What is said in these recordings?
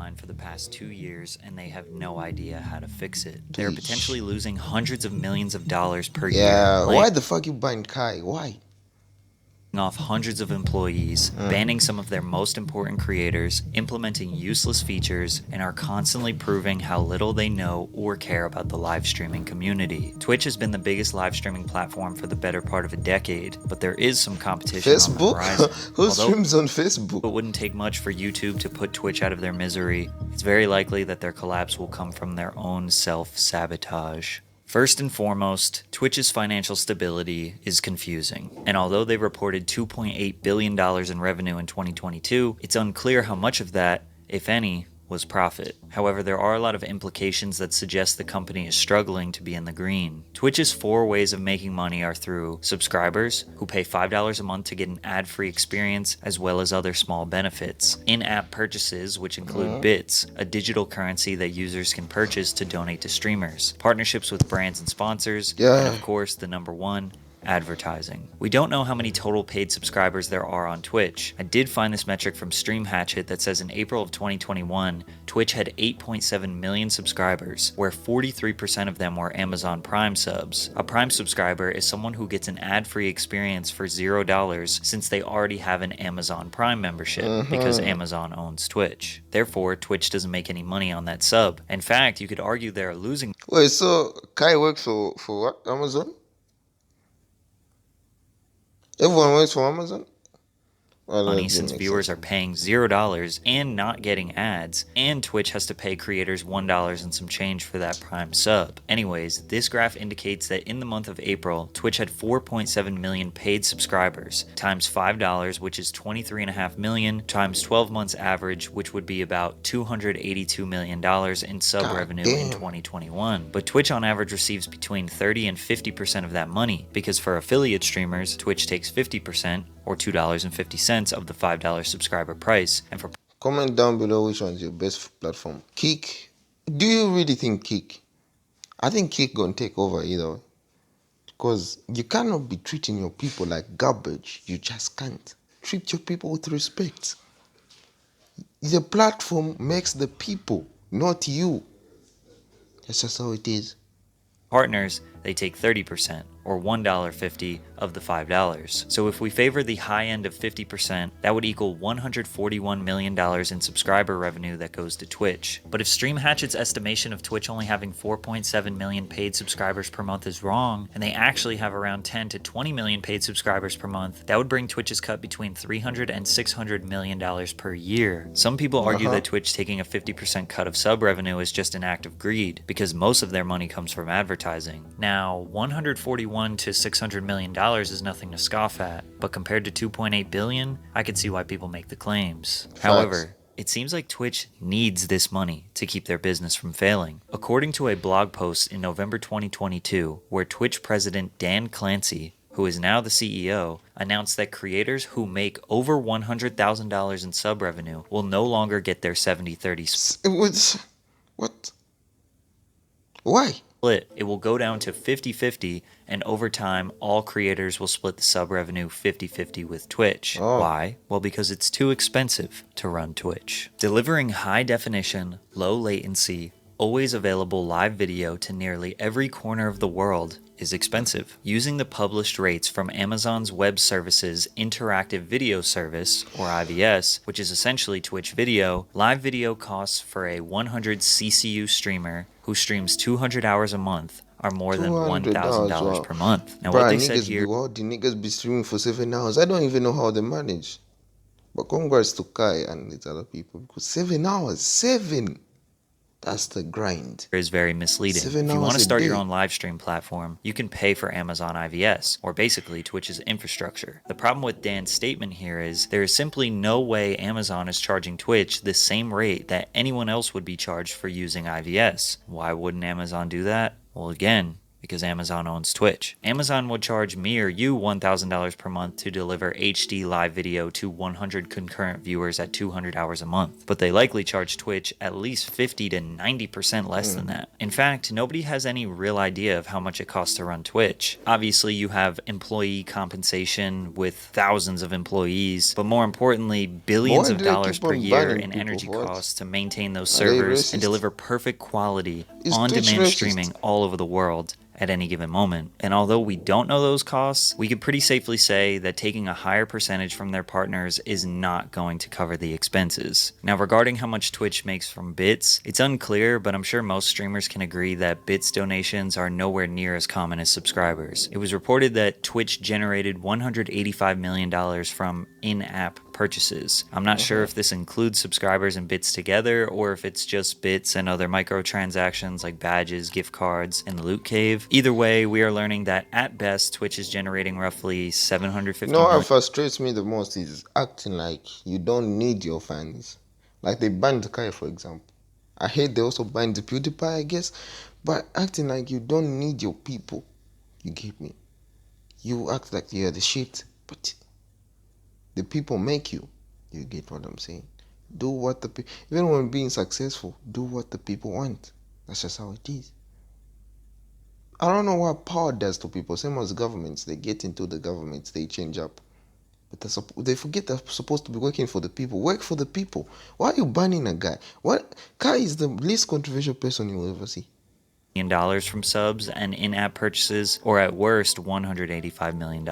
decline for the past 2 years, and they have no idea how to fix it. They're potentially losing hundreds of millions of dollars per year. Yeah, why the fuck you buying Kai? Why? Off hundreds of employees, banning some of their most important creators, implementing useless features, and are constantly proving how little they know or care about the live streaming community. Twitch has been the biggest live streaming platform for the better part of a decade, but there is some competition on the horizon. Who streams on Facebook? It wouldn't take much for YouTube to put Twitch out of their misery. It's very likely that their collapse will come from their own self-sabotage. First and foremost, Twitch's financial stability is confusing, and although they reported $2.8 billion in revenue in 2022, it's unclear how much of that, if any, was profit. However, there are a lot of implications that suggest the company is struggling to be in the green. Twitch's 4 ways of making money are through subscribers, who pay $5 a month to get an ad-free experience, as well as other small benefits. In-app purchases, which include bits, a digital currency that users can purchase to donate to streamers. Partnerships with brands and sponsors, and of course, the number one, advertising. We don't know how many total paid subscribers there are on Twitch. I did find this metric from Stream Hatchet that says in April of 2021, Twitch had 8.7 million subscribers, where 43% of them were Amazon Prime subs. A Prime subscriber is someone who gets an ad-free experience for $0 since they already have an Amazon Prime membership because Amazon owns Twitch. Therefore, Twitch doesn't make any money on that sub. In fact, you could argue they're losing. Wait, so Kai works for what? Amazon? Everyone works for Amazon? Money since viewers are paying $0 and not getting ads, and Twitch has to pay creators $1 and some change for that Prime sub. Anyways, this graph indicates that in the month of April, Twitch had 4.7 million paid subscribers, times $5, which is 23.5 million, times 12 months average, which would be about $282 million in sub revenue in 2021. But Twitch on average receives between 30 and 50% of that money, because for affiliate streamers, Twitch takes 50%, or $2.50 of the $5 subscriber price, and for comment down below which one's your best platform. Kick. Do you really think Kick? I think Kick gonna take over either way. Because you cannot be treating your people like garbage. You just can't. Treat your people with respect. The platform makes the people, not you. That's just how it is. partners, they take 30%, or $1.50 of the $5. So if we favor the high end of 50%, that would equal $141 million in subscriber revenue that goes to Twitch. But if Stream Hatchet's estimation of Twitch only having 4.7 million paid subscribers per month is wrong, and they actually have around 10 to 20 million paid subscribers per month, that would bring Twitch's cut between $300 and $600 million per year. Some people argue that Twitch taking a 50% cut of sub revenue is just an act of greed, because most of their money comes from advertising. Now, $141 to $600 million is nothing to scoff at, but compared to $2.8 billion, I can see why people make the claims. However, it seems like Twitch needs this money to keep their business from failing. According to a blog post in November 2022, where Twitch president Dan Clancy, who is now the CEO, announced that creators who make over $100,000 in sub revenue will no longer get their 70-30 split. What? Why? It will go down to 50-50, and over time, all creators will split the sub revenue 50-50 with Twitch. Why? Well, because it's too expensive to run Twitch. Delivering high definition, low latency, always available live video to nearly every corner of the world is expensive. Using the published rates from Amazon's Web Services Interactive Video Service, or IVS, which is essentially Twitch video, live video costs for a 100 CCU streamer who streams 200 hours a month are more than $1,000 per month. Now, what they said here... The niggas be streaming for 7 hours. I don't even know how they manage. But congrats to Kai and these other people, because 7 hours, 7! That's the grind. Is very misleading. If you want to start your own live stream platform, you can pay for Amazon IVS, or basically Twitch's infrastructure. The problem with Dan's statement here is there is simply no way Amazon is charging Twitch the same rate that anyone else would be charged for using IVS. Why wouldn't Amazon do that? Well, again, because Amazon owns Twitch. Amazon would charge me or you $1,000 per month to deliver HD live video to 100 concurrent viewers at 200 hours a month, but they likely charge Twitch at least 50 to 90% less than that. In fact, nobody has any real idea of how much it costs to run Twitch. Obviously, you have employee compensation with thousands of employees, but more importantly, billions Why of do they dollars keep per on year banning in people? energy What? costs to maintain those Are they servers and racist? deliver perfect quality Is Twitch on-demand racist? streaming all over the world at any given moment. And although we don't know those costs, we could pretty safely say that taking a higher percentage from their partners is not going to cover the expenses. Now, regarding how much Twitch makes from bits, it's unclear, but I'm sure most streamers can agree that bits donations are nowhere near as common as subscribers. It was reported that Twitch generated $185 million from in-app purchases. I'm not sure if this includes subscribers and bits together, or if it's just bits and other microtransactions like badges, gift cards, and the loot cave. Either way, we are learning that at best, Twitch is generating roughly $750 You know what million. frustrates me the most is acting like you don't need your fans. Like they banned Kai, for example. I hate they also banned the PewDiePie, I guess. But acting like you don't need your people. You get me? You act like you're the shit, but the people make you. You get what I'm saying? Do what the people, even when being successful, do what the people want. That's just how it is. I don't know what power does to people. Same as governments. They get into the governments, they change up. But they forget they're supposed to be working for the people. Work for the people. Why are you banning a guy? What? Kai is the least controversial person you'll ever see. From subs and in-app purchases, or at worst $185 million.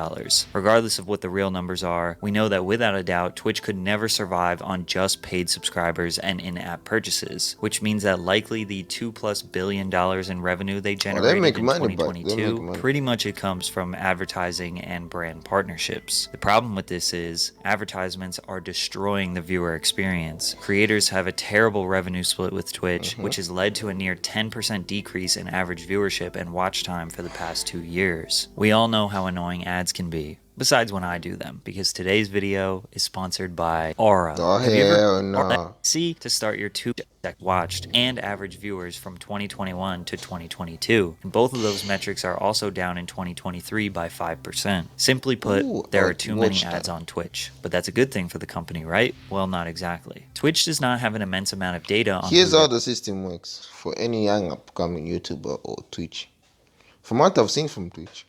Regardless of what the real numbers are, we know that without a doubt, Twitch could never survive on just paid subscribers and in-app purchases, which means that likely the $2+ billion in revenue they generated make in money, but they 2022, make money. pretty much it comes from advertising and brand partnerships. The problem with this is advertisements are destroying the viewer experience. Creators have a terrible revenue split with Twitch, which has led to a near 10% decrease in average viewership and watch time for the past 2 years. We all know how annoying ads can be, besides when I do them, because today's video is sponsored by Aura. Oh, Have you ever hell no. see to start your 2 watched and average viewers from 2021 to 2022, and both of those metrics are also down in 2023 by 5%. Simply put, Ooh, there are like too many watch ads time. on Twitch, but that's a good thing for the company, right? Well, not exactly. Twitch does not have an immense amount of data on Here's who how the system works for any young upcoming YouTuber or Twitch. From what I've seen from Twitch,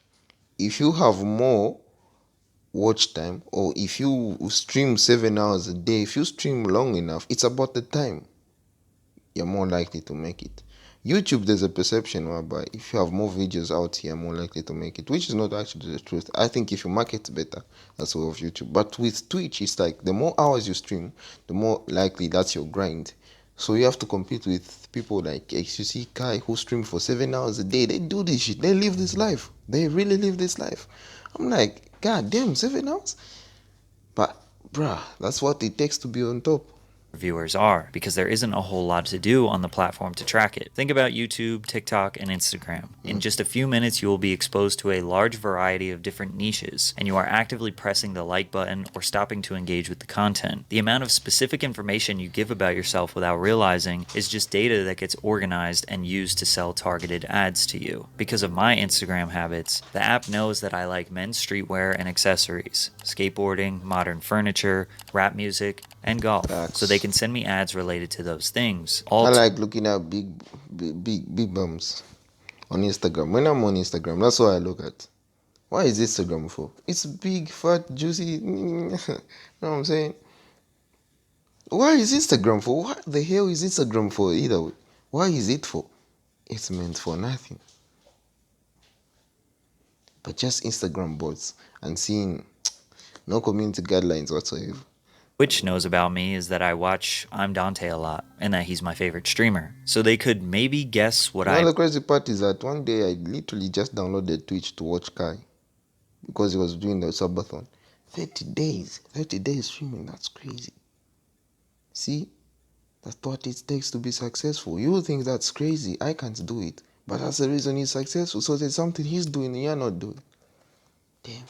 if you have more watch time, or if you stream 7 hours a day, if you stream long enough, it's about the time you're more likely to make it. YouTube, there's a perception whereby if you have more videos out here, you're more likely to make it, which is not actually the truth. I think if you market better, that's all of YouTube. But with Twitch, it's like the more hours you stream, the more likely that's your grind. So you have to compete with people like XUC Kai who stream for 7 hours a day. They do this shit. They live this life. They really live this life. I'm like, God damn, 7 hours? But, bruh, that's what it takes to be on top. viewers are, because there isn't a whole lot to do on the platform to track it. Think about YouTube, TikTok, and Instagram. In just a few minutes, you will be exposed to a large variety of different niches, and you are actively pressing the like button or stopping to engage with the content. The amount of specific information you give about yourself without realizing is just data that gets organized and used to sell targeted ads to you. Because of my Instagram habits, the app knows that I like men's streetwear and accessories, skateboarding, modern furniture, rap music, and golf. Facts. So they can send me ads related to those things. I like looking at big bums on Instagram. When I'm on Instagram, that's what I look at. Why is Instagram for? It's big, fat, juicy. You know what I'm saying? Why is Instagram for? What the hell is Instagram for either way? Why is it for? It's meant for nothing. But just Instagram bots and seeing no community guidelines whatsoever. Twitch knows about me is that I watch I'm Dante a lot, and that he's my favorite streamer. So they could maybe guess what The crazy part is that one day I literally just downloaded Twitch to watch Kai because he was doing the subathon. 30 days streaming, that's crazy. See, that's what it takes to be successful. You think that's crazy, I can't do it. But that's the reason he's successful. So there's something he's doing and you're not doing. Damn.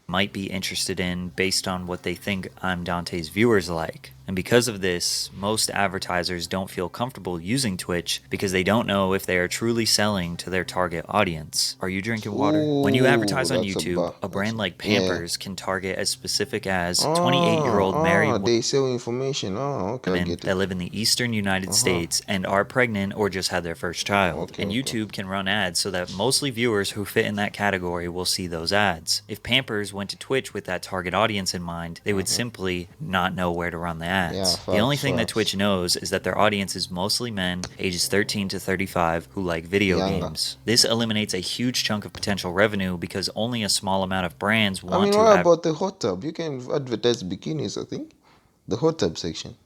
might be interested in based on what they think I'm Dante's viewers like. And because of this, most advertisers don't feel comfortable using Twitch because they don't know if they are truly selling to their target audience. Are you drinking water? When you advertise on YouTube, a brand like Pampers can target as specific as 28-year-old married They sell information. Okay, I women get that it. live in the eastern United States and are pregnant or just had their first child. Okay, And okay. YouTube can run ads so that mostly viewers who fit in that category will see those ads. If Pampers went to Twitch with that target audience in mind, they would simply not know where to run the ads. Yeah, The only facts, thing that facts. Twitch knows is that their audience is mostly men ages 13 to 35 who like video Younger. games. This eliminates a huge chunk of potential revenue because only a small amount of brands I want mean, to what about the hot tub? You can advertise bikinis, I think. The hot tub section.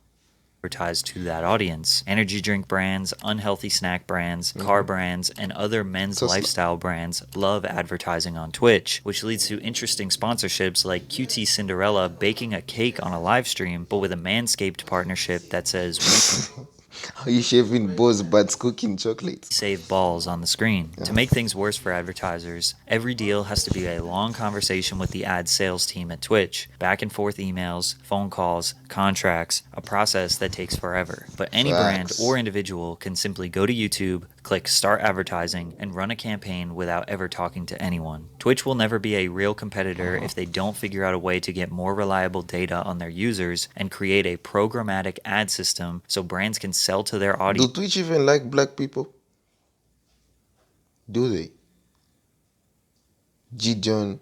advertise to that audience. Energy drink brands, unhealthy snack brands, car brands, and other men's Tesla. lifestyle brands love advertising on Twitch, which leads to interesting sponsorships like QT Cinderella baking a cake on a live stream, but with a Manscaped partnership that says we Are you shaving balls but cooking chocolates? save balls on the screen. To make things worse for advertisers, every deal has to be a long conversation with the ad sales team at Twitch. Back and forth emails, phone calls, contracts, a process that takes forever. But any brand Facts. or individual can simply go to YouTube, click start advertising, and run a campaign without ever talking to anyone. Twitch will never be a real competitor if they don't figure out a way to get more reliable data on their users and create a programmatic ad system so brands can sell to their Do audience Twitch even like black people? Do they? G John.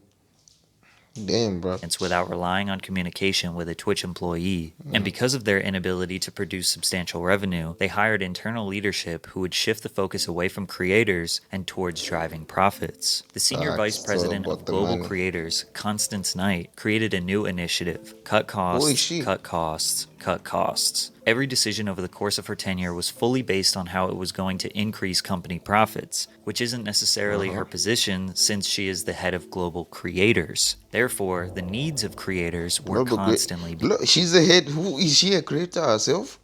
Damn, bro. without relying on communication with a Twitch employee. And because of their inability to produce substantial revenue, they hired internal leadership who would shift the focus away from creators and towards driving profits. The senior Facts. vice It's all president about of the global money. creators, Constance Knight, created a new initiative: cut costs, Who is she? cut costs, cut costs. Every decision over the course of her tenure was fully based on how it was going to increase company profits, which isn't necessarily her position since she is the head of global creators. Therefore, the needs of creators were Global crea- constantly Look, she's the head. Who is she? A creator herself?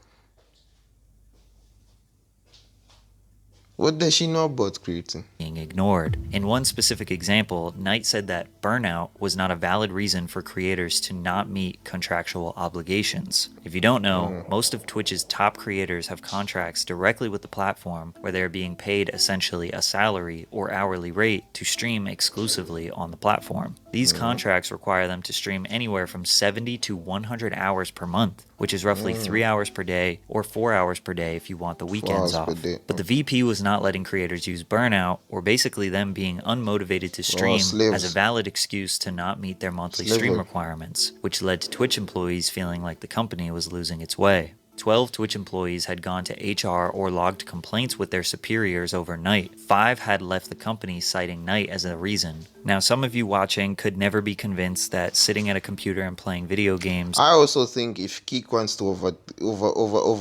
What does she know about creating? being ignored. In one specific example, Knight said that burnout was not a valid reason for creators to not meet contractual obligations. If you don't know, most of Twitch's top creators have contracts directly with the platform where they are being paid essentially a salary or hourly rate to stream exclusively on the platform. These contracts require them to stream anywhere from 70 to 100 hours per month, which is roughly 3 hours per day or 4 hours per day if you want the weekends hours per off. day. But the VP was not letting creators use burnout, or basically them being unmotivated to stream, slaves. as a valid excuse to not meet their monthly stream Slavery. requirements, which led to Twitch employees feeling like the company was losing its way. 12 Twitch employees had gone to HR or logged complaints with their superiors overnight. 5 had left the company citing Knight as a reason. Now, some of you watching could never be convinced that sitting at a computer and playing video games I also think if Kik wants to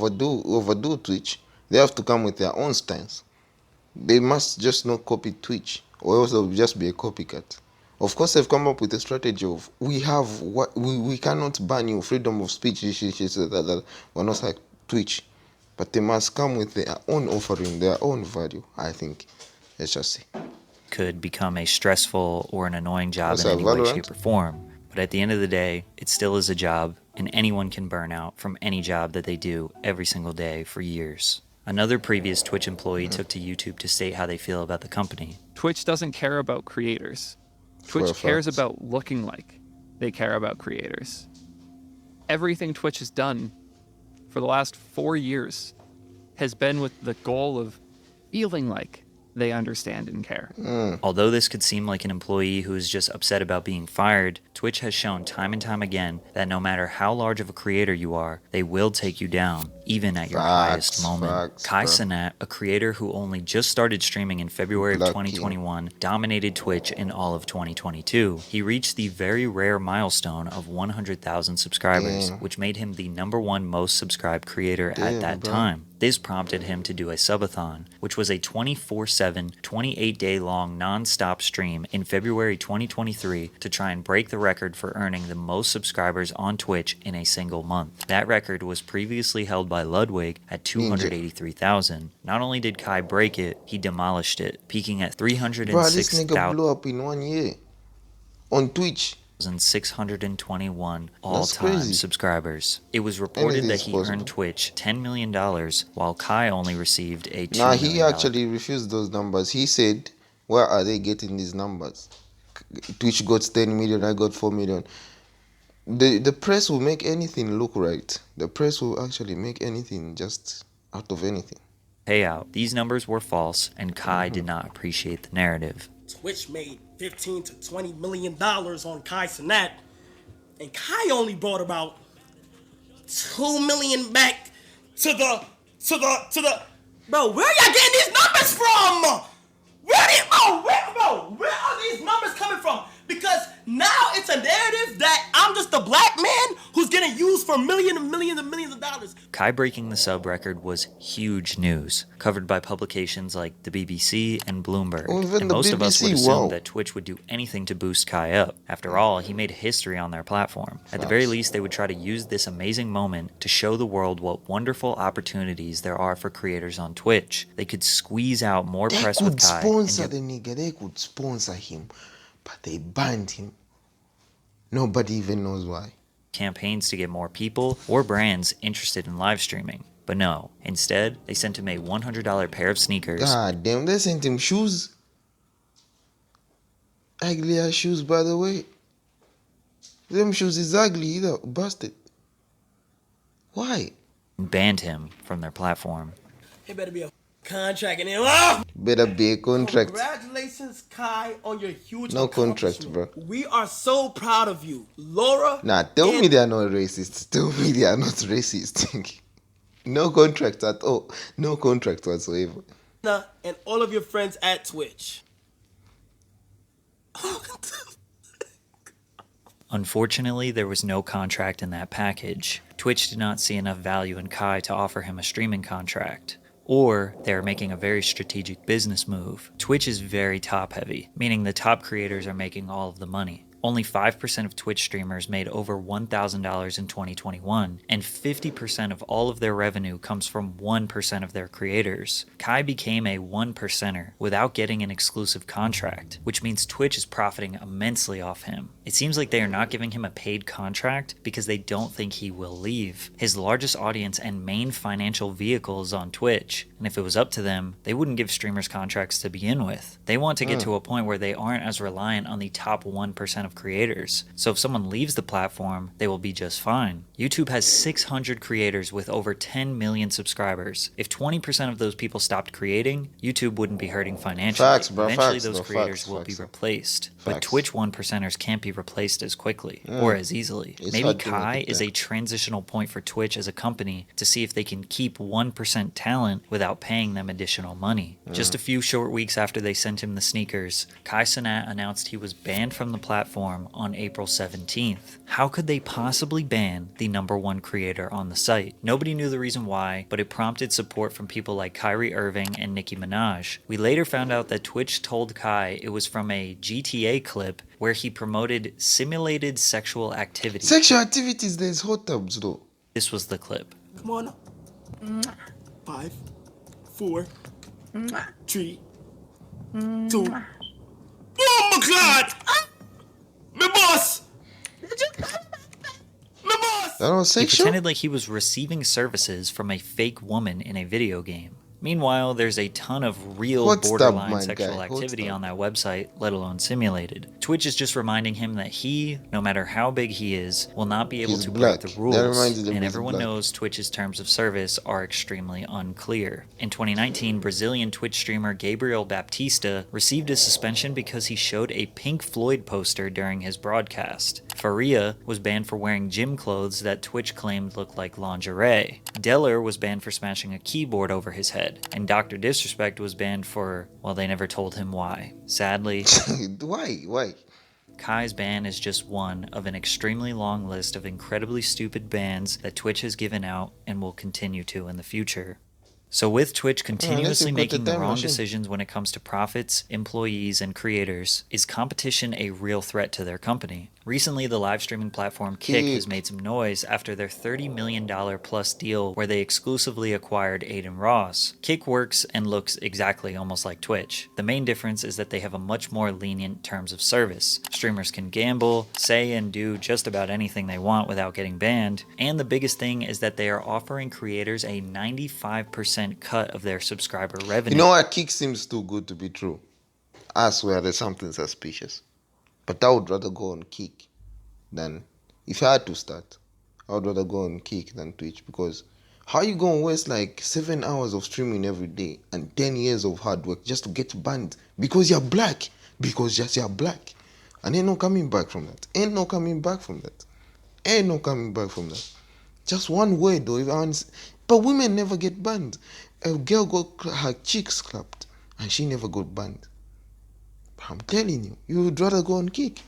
overdo Twitch, they have to come with their own stance. They must just not copy Twitch, or else they'll just be a copycat. Of course, they've come up with a strategy of we cannot ban you, freedom of speech. We're not like Twitch, but they must come with their own offering, their own value. I think. Let's just say. could become a stressful or an annoying job What's in that, any way, Valorant? shape, or form. But at the end of the day, it still is a job, and anyone can burn out from any job that they do every single day for years. Another previous Twitch employee took to YouTube to state how they feel about the company. Twitch doesn't care about creators. For Twitch a cares fact. about looking like they care about creators. Everything Twitch has done for the last 4 years has been with the goal of feeling like they understand and care. Although this could seem like an employee who is just upset about being fired, Twitch has shown time and time again that no matter how large of a creator you are, they will take you down, even at your highest moment. Facts, Kai bro. Cenat, a creator who only just started streaming in February of Black 2021, dominated Twitch in all of 2022. He reached the very rare milestone of 100,000 subscribers, Damn. which made him the #1 most subscribed creator at Damn, that bro. time. This prompted him to do a subathon, which was a 24/7, 28-day-long non-stop stream in February 2023 to try and break the record for earning the most subscribers on Twitch in a single month. That record was previously held by Ludwig at 283,000. Not only did Kai break it, he demolished it, peaking at Bro, this nigga 306,000. blew up in 1 year on Twitch. 621 That's all-time crazy. subscribers. It was reported Anything that is he possible. earned Twitch $10 million, while Kai only received a $2 Nah, million. he actually refused those numbers. He said, "Where are they getting these numbers? Twitch got 10 million, I got 4 million." The press will make anything look right. The press will actually make anything just out of anything. payout. These numbers were false, and Kai did not appreciate the narrative. Twitch made 15 to 20 million dollars on Kai Cenat, and Kai only brought about 2 million back to the bro. Where y'all getting these numbers from? Where are these numbers coming from? Because now it's a narrative that I'm just a black man who's getting used for millions and millions and millions of dollars. Kai breaking the sub record was huge news, covered by publications like the BBC and Bloomberg. Oh, even and the most of us would BBC, assume wow. that Twitch would do anything to boost Kai up. After all, he made history on their platform. At the very least, they would try to use this amazing moment to show the world what wonderful opportunities there are for creators on Twitch. They could squeeze out more They press could with Kai and sponsor get the nigga, they could sponsor him, but they banned him. Nobody even knows why. campaigns to get more people or brands interested in live streaming. But no, instead, they sent him a $100 pair of sneakers. God damn, they sent him shoes. Ugly ass shoes, by the way. Them shoes is ugly either, busted. Why? And banned him from their platform. It better be a contract in there. Oh! Better be a contract. Congratulations, Kai, on your huge No contract, accomplishment. bro. We are so proud of you, Laura. Nah, tell and me they are not racist. Tell me they are not racist. No contract at all. No contract whatsoever. Anna and all of your friends at Twitch. Unfortunately, there was no contract in that package. Twitch did not see enough value in Kai to offer him a streaming contract. Or they are making a very strategic business move. Twitch is very top heavy, meaning the top creators are making all of the money. Only 5% of Twitch streamers made over $1,000 in 2021, and 50% of all of their revenue comes from 1% of their creators. Kai became a 1%er without getting an exclusive contract, which means Twitch is profiting immensely off him. It seems like they are not giving him a paid contract because they don't think he will leave. His largest audience and main financial vehicle is on Twitch, and if it was up to them, they wouldn't give streamers contracts to begin with. They want to get to a point where they aren't as reliant on the top 1% of creators. So if someone leaves the platform, they will be just fine. YouTube has 600 creators with over 10 million subscribers. If 20% of those people stopped creating, YouTube wouldn't be hurting financially. Facts, bro. Eventually Facts, those though. creators Facts, will facts. be replaced. But Facts. Twitch 1%ers can't be replaced as quickly or as easily. It's Maybe hard to make Kai it is there. a transitional point for Twitch as a company to see if they can keep 1% talent without paying them additional money. Just a few short weeks after they sent him the sneakers, Kai Cenat announced he was banned from the platform on April 17th. How could they possibly ban the #1 creator on the site? Nobody knew the reason why, but it prompted support from people like Kyrie Irving and Nicki Minaj. We later found out that Twitch told Kai it was from a GTA clip where he promoted simulated sexual activity. Sexual activities, there's hot tubs though. This was the clip. Come on. 5, 4, 3, 2. Oh my God! My boss! My boss! That was He sexual? pretended like he was receiving services from a fake woman in a video game. Meanwhile, there's a ton of real Hot tub, borderline my sexual guy, hot activity tub. on that website, let alone simulated. Twitch is just reminding him that he, no matter how big he is, will not be able He's to black. break the That rules. reminds them And he's everyone black. knows Twitch's terms of service are extremely unclear. In 2019, Brazilian Twitch streamer Gabriel Baptista received a suspension because he showed a Pink Floyd poster during his broadcast. Faria was banned for wearing gym clothes that Twitch claimed looked like lingerie. Deller was banned for smashing a keyboard over his head. And Dr. Disrespect was banned for, well, they never told him why. Sadly, Why? Kai's ban is just one of an extremely long list of incredibly stupid bans that Twitch has given out and will continue to in the future. So with Twitch continuously you've got the making the time wrong machine. decisions when it comes to profits, employees, and creators, is competition a real threat to their company? Recently, the live streaming platform Kick has made some noise after their $30 million plus deal where they exclusively acquired Aiden Ross. Kick works and looks exactly almost like Twitch. The main difference is that they have a much more lenient terms of service. Streamers can gamble, say and do just about anything they want without getting banned, and the biggest thing is that they are offering creators a 95% cut of their subscriber revenue. You know what? Kick seems too good to be true. I swear there's something suspicious. But I would rather go on Kick than, if I had to start, I would rather go on Kick than Twitch, because how you gonna waste like 7 hours of streaming every day and 10 years of hard work just to get banned because you're black? Because just you're black. And ain't no coming back from that. Ain't no coming back from that. Ain't no coming back from that. Just one word though. But women never get banned. A girl got her cheeks clapped and she never got banned. I'm telling you, you would rather go on Kick.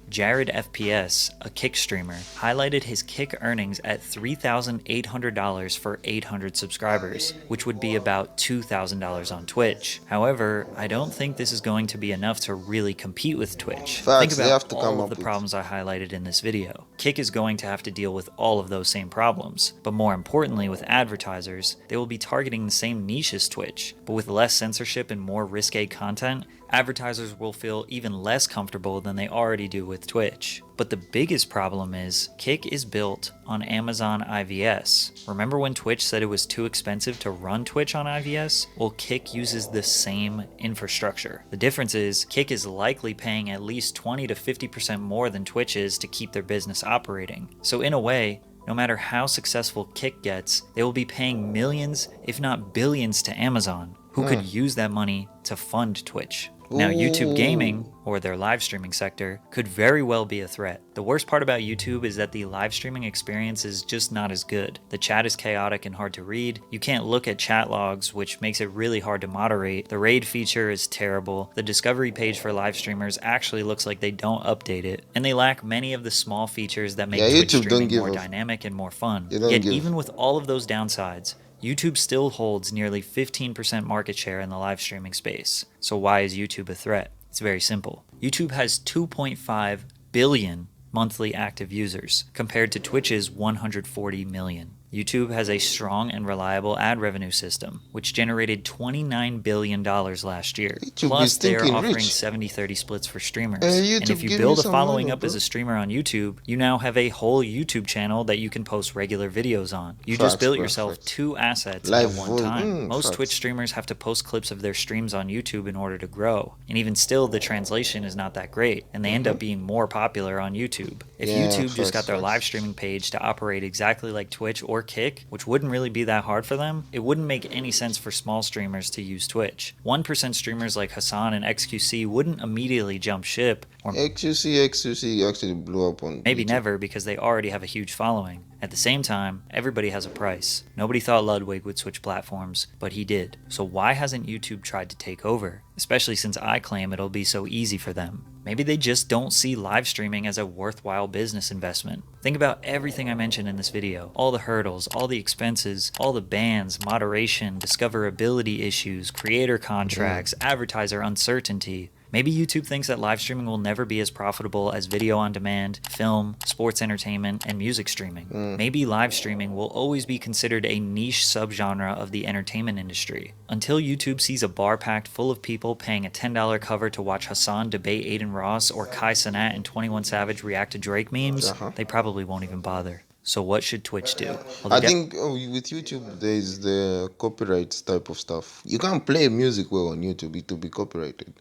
Jared FPS, a Kick streamer, highlighted his Kick earnings at $3,800 for 800 subscribers, which would be about $2,000 on Twitch. However, I don't think this is going to be enough to really compete with Twitch. Facts, Think they have about to come all up of the with- problems I highlighted in this video. Kick is going to have to deal with all of those same problems, but more importantly with advertisers, they will be targeting the same niche as Twitch, but with less censorship and more risque content. Advertisers will feel even less comfortable than they already do with Twitch. But the biggest problem is, Kick is built on Amazon IVS. Remember when Twitch said it was too expensive to run Twitch on IVS? Well, Kick uses the same infrastructure. The difference is, Kick is likely paying at least 20 to 50% more than Twitch is to keep their business operating. So in a way, no matter how successful Kick gets, they will be paying millions, if not billions, to Amazon, who could use that money to fund Twitch. Now, YouTube Gaming, or their live streaming sector, could very well be a threat. The worst part about YouTube is that the live streaming experience is just not as good. The chat is chaotic and hard to read. You can't look at chat logs, which makes it really hard to moderate. The raid feature is terrible. The discovery page for live streamers actually looks like they don't update it. And they lack many of the small features that make Twitch YouTube don't streaming give more a- dynamic and more fun. They don't Yet give- even with all of those downsides, YouTube still holds nearly 15% market share in the live streaming space. So why is YouTube a threat? It's very simple. YouTube has 2.5 billion monthly active users compared to Twitch's 140 million. YouTube has a strong and reliable ad revenue system, which generated $29 billion last year. YouTube Plus, is they are thinking offering rich. 70-30 splits for streamers. YouTube, And if you give build me a some following money, up as bro. a streamer on YouTube, you now have a whole YouTube channel that you can post regular videos on. You Facts, just built bro, yourself facts. 2 assets Live at one vol- time. Most facts. Twitch streamers have to post clips of their streams on YouTube in order to grow. And even still, the translation is not that great, and they end up being more popular on YouTube. If Yeah, YouTube just got facts, their facts. live streaming page to operate exactly like Twitch or Kick, which wouldn't really be that hard for them, it wouldn't make any sense for small streamers to use Twitch. 1% streamers like Hassan and XQC wouldn't immediately jump ship, or XQC actually blew up on maybe YouTube. never because they already have a huge following. At the same time, everybody has a price. Nobody thought Ludwig would switch platforms, but he did. So why hasn't YouTube tried to take over? Especially since I claim it'll be so easy for them. Maybe they just don't see live streaming as a worthwhile business investment. Think about everything I mentioned in this video. All the hurdles, all the expenses, all the bans, moderation, discoverability issues, creator contracts, advertiser uncertainty. Maybe YouTube thinks that live streaming will never be as profitable as video on demand, film, sports entertainment, and music streaming. Maybe live streaming will always be considered a niche subgenre of the entertainment industry. Until YouTube sees a bar packed full of people paying a $10 cover to watch Hassan debate Aiden Ross or Kai Cenat and 21 Savage react to Drake memes, they probably won't even bother. So what should Twitch do? Well, I they think with YouTube there is the copyright type of stuff. You can't play music well on YouTube; it will be copyrighted.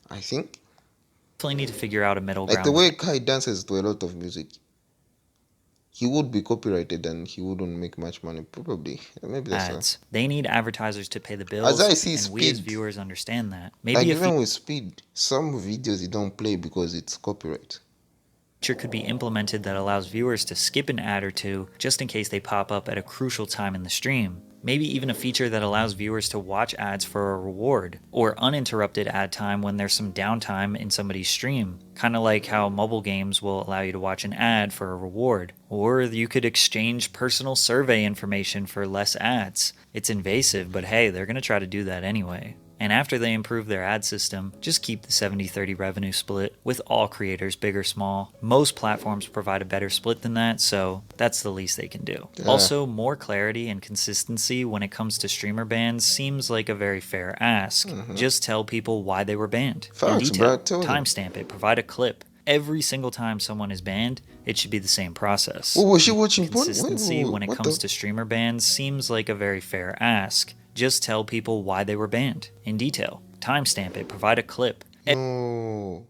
I think. definitely need to figure out a middle Like ground. the way Kai dances to a lot of music, he would be copyrighted and he wouldn't make much money. Probably, maybe that's ads. They need advertisers to pay the bills, I see and we as Speed. viewers understand that. like Maybe a even with Speed, some videos you don't play because it's copyright. feature could be implemented that allows viewers to skip an ad or two just in case they pop up at a crucial time in the stream. Maybe even a feature that allows viewers to watch ads for a reward, or uninterrupted ad time when there's some downtime in somebody's stream. Kind of like how mobile games will allow you to watch an ad for a reward. Or you could exchange personal survey information for less ads. It's invasive, but hey, they're going to try to do that anyway. And after they improve their ad system, just keep the 70-30 revenue split with all creators, big or small. Most platforms provide a better split than that, so that's the least they can do. Yeah. Also, more clarity and consistency when it comes to streamer bans seems like a very fair ask. Just tell people why they were banned. In Facts, detail, bro, tell them. timestamp it, provide a clip. Every single time someone is banned, it should be the same process. What was she watching porn? Consistency when it What comes the- to streamer bans seems like a very fair ask. Just tell people why they were banned in detail. Timestamp it, provide a clip. No.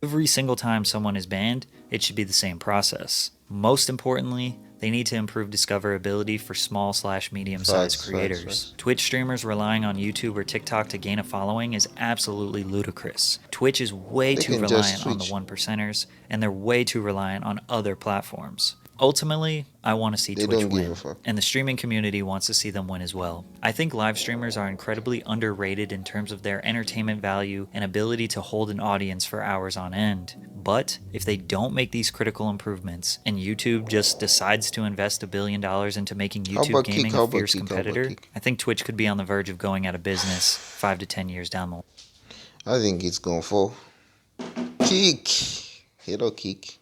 Every single time someone is banned, it should be the same process. Most importantly, they need to improve discoverability for small/medium-sized Facts, creators. facts. Twitch streamers relying on YouTube or TikTok to gain a following is absolutely ludicrous. Twitch is way They too can just reliant on the switch. 1%ers, and they're way too reliant on other platforms. Ultimately, I want to see They Twitch don't give win, a fuck. and the streaming community wants to see them win as well. I think live streamers are incredibly underrated in terms of their entertainment value and ability to hold an audience for hours on end. But if they don't make these critical improvements, and YouTube just decides to invest $1 billion into making How YouTube about gaming Kick? a How about fierce Kick? How about competitor, Kick? I think Twitch could be on the verge of going out of business 5 to 10 years down the line. I think it's gonna fall. Kick. Hello, Kick.